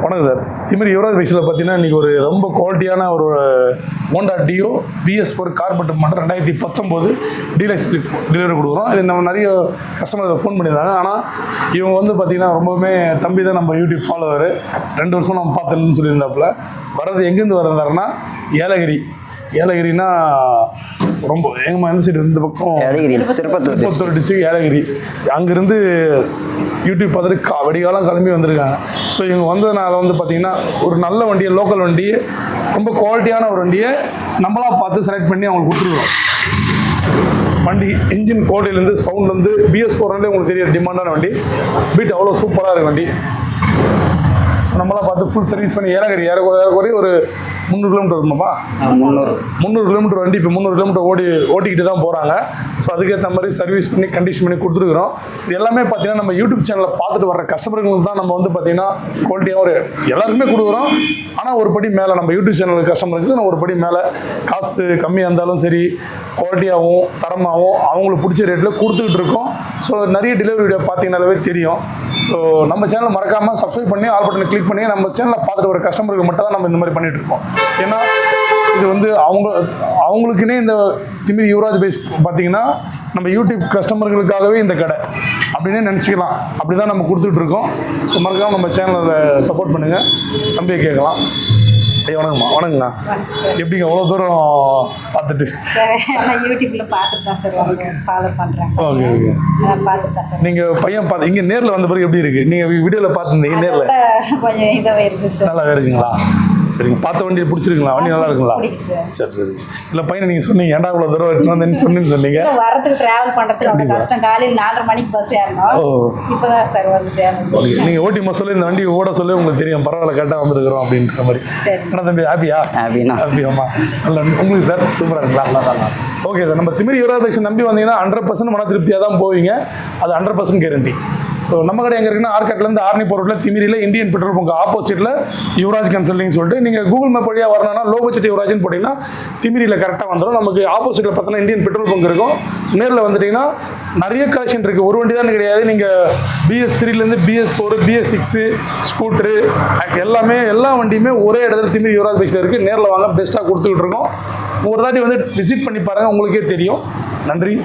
வணக்கம் சார். இதுமாதிரி யுவராஜ் பைக்ஸில் பார்த்தீங்கன்னா இன்றைக்கி ஒரு ரொம்ப குவாலிட்டியான ஒரு ஹோண்டா டியோ BS4 கார்பெட் மாடல் 2019 டீலக்ஸ் டெலிவரி கொடுக்குறோம். இது நம்ம நிறைய கஸ்டமர் ஃபோன் பண்ணியிருந்தாங்க. ஆனால் இவங்க வந்து பார்த்திங்கன்னா ரொம்பவுமே தம்பி தான் நம்ம யூடியூப் ஃபாலோவர், 2 வருஷம் நம்ம பார்த்துன்னு சொல்லியிருந்தாப்புல. வர்றது எங்கேருந்து வர்றாருன்னா ஏலகிரினா ரொம்ப எங்கம்மா எந்த சைடு இந்த பக்கம் திருப்பத்தூர் டிஸ்ட்ரிக்ட் ஏலகிரி. அங்கேருந்து யூடியூப் பார்த்துட்டு வெடிகாலம் கிளம்பி வந்திருக்காங்க. ஸோ இவங்க வந்ததுனால வந்து பார்த்திங்கன்னா ஒரு நல்ல வண்டியை, லோக்கல் வண்டியை, ரொம்ப குவாலிட்டியான ஒரு வண்டியை நம்மளாக பார்த்து செலக்ட் பண்ணி அவங்களுக்கு கொடுத்துருவோம். வண்டி இன்ஜின் கோடையிலேருந்து சவுண்ட்லேருந்து BS4 உங்களுக்கு தெரிய டிமாண்டான வண்டி. பீட் அவ்வளோ சூப்பராக இருக்குது வண்டி. நம்மளாம் பார்த்து ஃபுல் சர்வீஸ் பண்ணி ஏறக்குறைய ஒரு 300 கிலோமீட்டர் இருக்குமாப்பா? 300 கிலோமீட்டர் வண்டி இப்போ 300 கிலோமீட்டர் ஓட்டிக்கிட்டு தான் போகிறாங்க. ஸோ அதுக்கேற்ற மாதிரி சர்வீஸ் பண்ணி கண்டிஷன் பண்ணி கொடுத்துருக்குறோம். இது எல்லாமே பார்த்தீங்கன்னா நம்ம யூடியூப் சேனலில் பார்த்துட்டு வர கஸ்டமர்களுக்கு தான் நம்ம வந்து பார்த்தீங்கன்னா குவாலிட்டியாக ஒரு எல்லாருக்குமே கொடுக்குறோம். ஆனால் ஒரு படி மேலே நம்ம யூடியூப் சேனல் கஸ்டமருக்கு நான் ஒரு படி மேலே காசு கம்மியாக இருந்தாலும் சரி, குவாலிட்டியாகவும் தரமாகவும் அவங்களுக்கு பிடிச்ச ரேட்டில் கொடுத்துக்கிட்டு இருக்கோம். ஸோ நிறைய டெலிவரி வீடியோ பார்த்தீங்கன்னாலே தெரியும். ஸோ நம்ம சேனலை மறக்காமல் சப்ஸ்கிரைப் பண்ணி ஆல் பட்டனை கிளிக் பண்ணி நம்ம சேனலில் பார்த்துட்டு வர கஸ்டமருக்கு மட்டும் தான் நம்ம இந்த மாதிரி பண்ணிகிட்டு இருக்கோம். ஏன்னா இது வந்து அவங்களுக்குன்னே இந்த திமிரி யுவராஜ் பைக்ஸ் பார்த்தீங்கன்னா நம்ம யூடியூப் கஸ்டமர்களுக்காகவே இந்த கடை அப்படின்னே நினச்சிக்கலாம். அப்படி தான் நம்ம கொடுத்துட்ருக்கோம். ஸோ மறக்காமல் நம்ம சேனலில் சப்போர்ட் பண்ணுங்கள். தம்பியை கேட்கலாம். வணக்கம்மா. வணக்கங்கண்ணா. எப்படிங்க அவ்வளோ தூரம் பார்த்துட்டு? யூடியூப்ல பார்த்துட்டு தான் சார் ஃபாலோ பண்ணுறேன். Okay okay. பார்த்துட்டு தான் சார். நீங்கள் பையன் பார்த்து இங்கே நேரில் வந்த பிறகு எப்படி இருக்குது? நீங்கள் வீடியோவில் பார்த்துருந்தீங்க, நேரில் கொஞ்சம் இதாகவே இருக்குது சார். நல்லா இருக்குங்களா? சரிங்க. பார்த்த வண்டி பிடிச்சிருக்குங்களா? வண்டி நல்லா இருக்குங்களா? சரி சரி. இல்லை பையனை நீங்கள் சொன்னீங்க ஏன்டா இவ்வளோ தூரம் எடுத்து வந்தேன்னு சொன்னீங்க. வரதுக்கு ட்ராவல் பண்ணுறதுக்கு ரொம்ப கஷ்டம். காலையில் 4:30 மணிக்கு பஸ் ஏறணும். இப்போ தான் சார் வந்து சேரணும். ஓகே. நீங்கள் ஓட்டிமா சொல்லி இந்த வண்டி ஓட சொல்லி உங்களுக்கு தெரியும், பரவாயில்ல கரெக்டாக வந்துருக்குறோம் அப்படின்ற மாதிரி. என்ன தம்பி, ஹாப்பியா? ஹாப்பியாம்மா. நல்லா உங்களுக்கு சார் சூப்பராக இருக்குங்களா? நல்லா தான். Okay sir. நம்ம திமிரி யுவராஜ் பைக்ஸ் நம்பி வந்தீங்கன்னா 100% மன திருப்தியாக தான் போவீங்க. அது 100% கேரண்டி. ஸோ நம்ம கடை எங்கே இருக்குன்னா ஆர்காட்லேருந்து ஆர்னிபோ ரோட்டில் திமிரியில் இந்தியன் பெட்ரோல் பங்க் ஆப்போசிட்டில் யுவராஜ் கன்சல்டிங் சொல்லிட்டு நீங்கள் கூகுள் மேப் வழியாக வரணும்னா லோ பட்ஜெட் யுவராஜ்னு போட்டிங்கன்னா திமிரியில் கரெக்டாக வந்துடும். நமக்கு ஆப்போசிட்டில் பார்த்தோன்னா இந்தியன் பெட்ரோல் பங்க் இருக்கும். நேரில் வந்துட்டிங்கன்னா நிறைய கலெக்ஷன் இருக்குது. ஒரு வண்டி தான் கிடையாது. நீங்கள் BS3லேருந்து BS4, BS6 ஸ்கூட்ரு எல்லா வண்டியுமே ஒரே இடத்துல திமிரி யுவராஜ் பைக்ஸில் இருக்குது. நேரில் வாங்க, பெஸ்ட்டாக கொடுத்துக்கிட்டு இருக்கோம். ஒரு தாட்டி வந்து விசிட் பண்ணி பாருங்கள், உங்களுக்கே தெரியும். நன்றி.